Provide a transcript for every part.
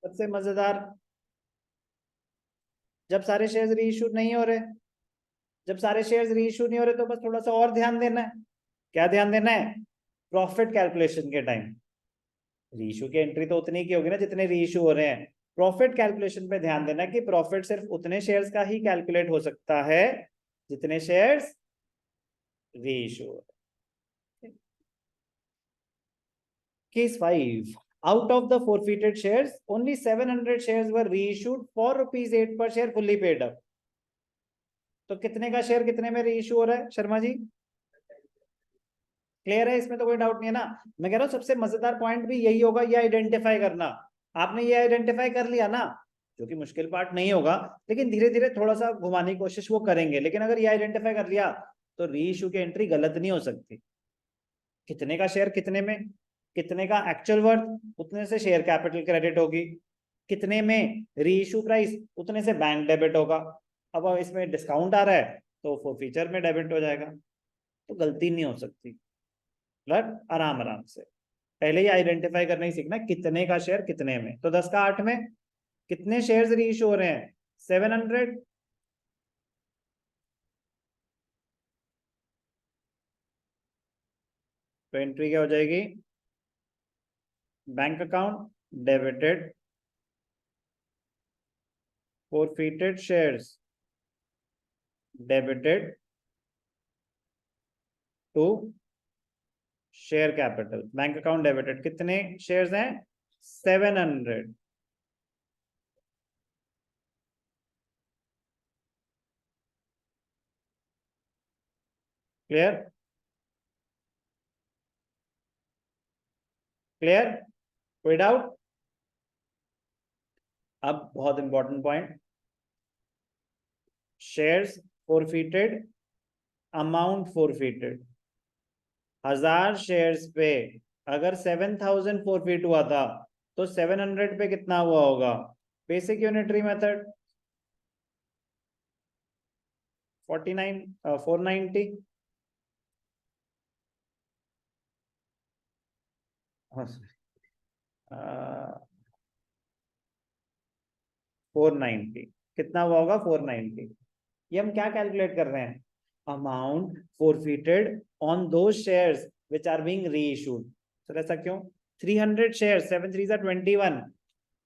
सबसे मजेदार, जब सारे शेयर्स री इशू नहीं हो रहे, जब सारे शेयर्स री इशू नहीं हो रहे तो बस थोड़ा सा और ध्यान देना है। क्या ध्यान देना है? प्रॉफिट कैलकुलेशन के टाइम री इशू की एंट्री तो उतनी की होगी ना जितने री इशू हो रहे हैं। प्रॉफिट कैलकुलेशन पे ध्यान देना कि प्रॉफिट सिर्फ उतने शेयर्स का ही कैलकुलेट हो सकता है जितने शेयर्स री इशू हो रहे हैं। Case 5. Out of the forfeited shares, only 700 shares were reissued for rupees 8 per share fully paid up. तो कितने का शेयर कितने में रीइश्यू हो रहा है शर्मा जी? क्लियर है, इसमें तो कोई डाउट नहीं है ना। मैं कह रहा हूं सबसे मजेदार पॉइंट भी यही होगा, ये आइडेंटिफाई करना। आपने ये आइडेंटिफाई कर लिया ना, जो कि मुश्किल पार्ट नहीं होगा, लेकिन धीरे धीरे थोड़ा सा घुमाने की कोशिश वो करेंगे। लेकिन अगर ये आइडेंटिफाई कर लिया तो रीइश्यू की एंट्री गलत नहीं हो सकती। कितने का शेयर कितने में, कितने का एक्चुअल वर्थ उतने से शेयर कैपिटल क्रेडिट होगी, कितने में रीइश्यू प्राइस उतने से बैंक डेबिट होगा। अब इसमें डिस्काउंट आ रहा है तो फॉरफीचर में डेबिट हो जाएगा, तो गलती नहीं हो सकती। बट आराम आराम से पहले ही आइडेंटिफाई करना ही सीखना कितने का शेयर कितने में। तो 10 का 8 में कितने शेयर्स रीइश्यू हो रहे हैं? 700। तो एंट्री क्या हो जाएगी? Bank account debited forfeited shares debited to share capital. Bank account debited, कितने शेयर्स हैं? 700। क्लियर? क्लियर? कोई डाउट? अब बहुत important point, shares forfeited, amount forfeited. 1000 shares पे अगर 7000 फॉरफीट हुआ था तो 700 पे कितना हुआ होगा? Basic unitary method 490। 490 कितना हुआ होगा? 490। ये हम क्या कैलकुलेट कर रहे हैं? Amount forfeited on those shares which are being reissued. Sir ऐसा क्यों? 300 शेयर्स, 7 3 21,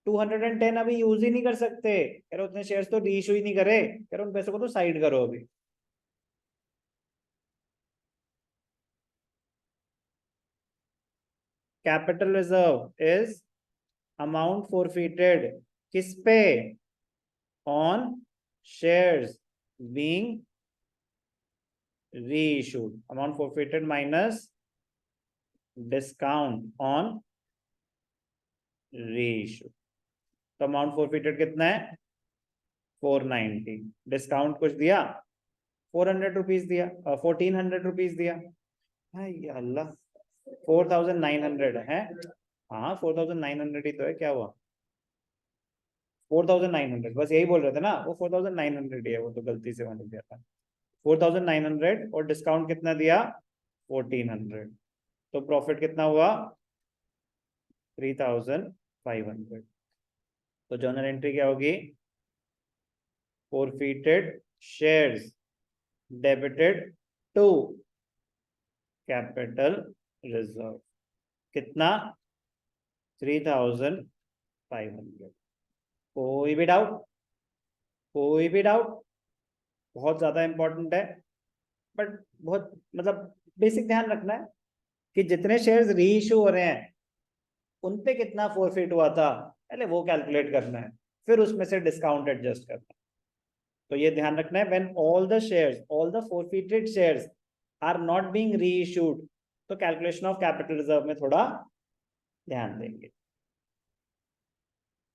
210 अभी यूज ही नहीं कर सकते। कह रहे उतने शेयर्स तो रीइश्यू ही नहीं करे, कह रहे उन पैसों को तो साइड करो अभी। कैपिटल रिजर्व इज अमाउंट फॉरफीटेड किस पे? On shares being reissued, amount forfeited minus discount on reissue। तो अमाउंट फॉरफीटेड कितना है? 490। डिस्काउंट कुछ दिया? 400 रुपीज दिया, 1400 रुपीज दिया। अल्लाह, 4900 है। हाँ 4900 ही तो है, क्या हुआ? 4900, बस यही बोल रहे थे ना, वो 4900 ही है, वो तो गलती से मैंने दिया था। 4900 और डिस्काउंट कितना दिया? 1400। तो प्रॉफिट कितना हुआ? 3500। तो जर्नल एंट्री क्या होगी? Forfeited shares debited to capital reserve. कितना? 3500। कोई भी डाउट? कोई भी डाउट? बहुत ज्यादा इंपॉर्टेंट है, बट बहुत मतलब बेसिक ध्यान रखना है कि जितने शेयर्स री इशू हो रहे हैं उन पे कितना फॉरफिट हुआ था, पहले वो कैलकुलेट करना है, फिर उसमें से डिस्काउंट एडजस्ट करना है। तो ये ध्यान रखना है, when all the shares, all the forfeited shares are not being reissued, तो कैलकुलेशन ऑफ कैपिटल रिजर्व में थोड़ा ध्यान देंगे।